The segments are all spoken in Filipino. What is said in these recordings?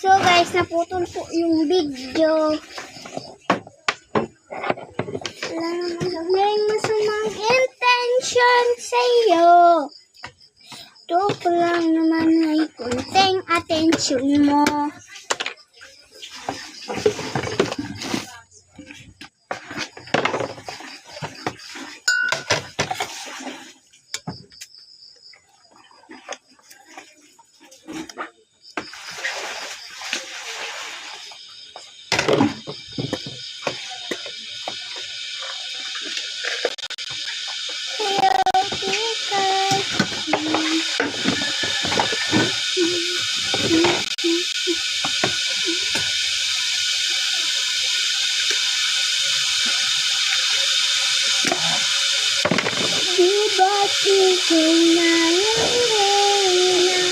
So guys, naputol po yung video. Wala naman may masamang intention sa iyo. Ito ko lang naman ay kunting attention mo. Ikaw na yung reyna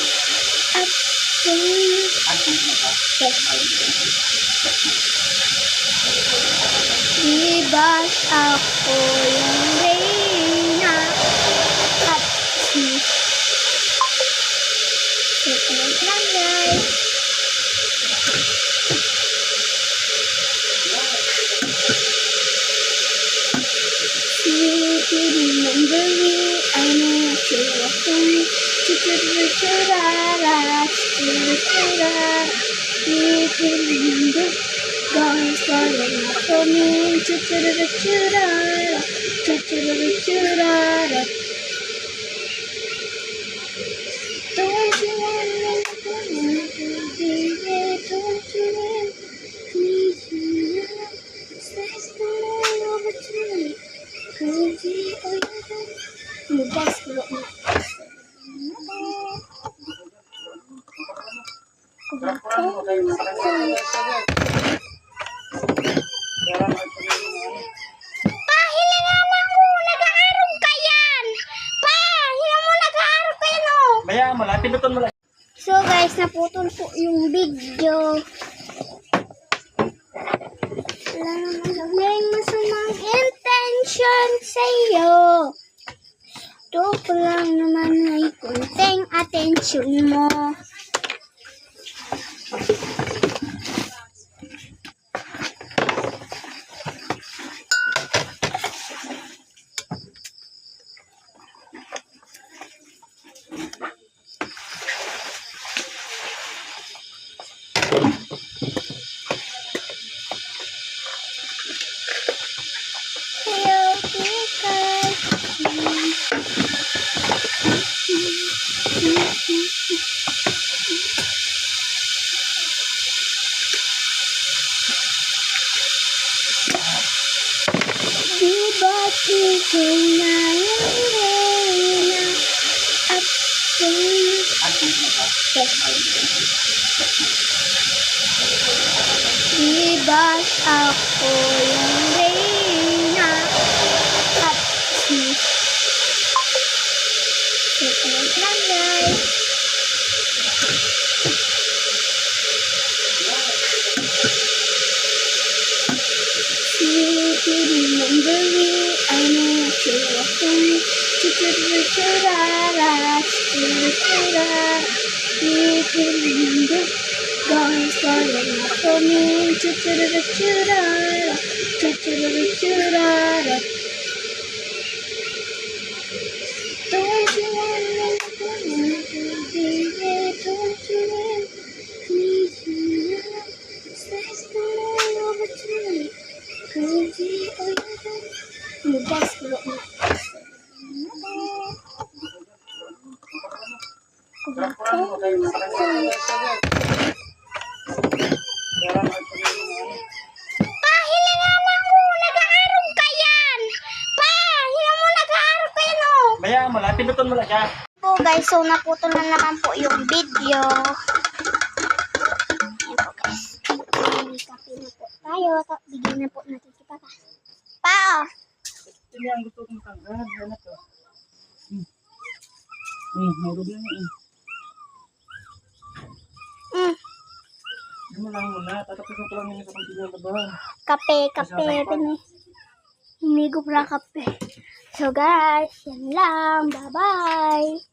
at Dibas ako yung reyna at Susunod lang guys. Remember me, I know what you want from me. Gone falling up for me. Don't you want me to be there? Don't you want please you say something over to me? Crazy, oh yeah. Lupas ko na. So guys, naputol po yung video. Wala naman may masamang intention sa iyo. Ito ko lang naman ay kunting attention mo. Ikaw na yung reyna at Dibas ako yung reyna at Susunod lang guys. Remember me, I know what you want from me. Gone falling up for me. Don't you want me to be there? Don't you want please you say something over to me? Crazy, oh yeah. Lupas ko na. Pinuton mo lang siya. Po guys, so naputol na naman po yung video. Ayan po guys. Kape na po tayo. Bigyan na po natin si Papa. Pa! Ini ang gusto kong tanggal. Ano to? Marunong na yun. Ano lang muna. Tatapusin ko lang yun sa pagkigil na ba? Kape. Humigo pa kape. So guys, yan lang. Bye-bye.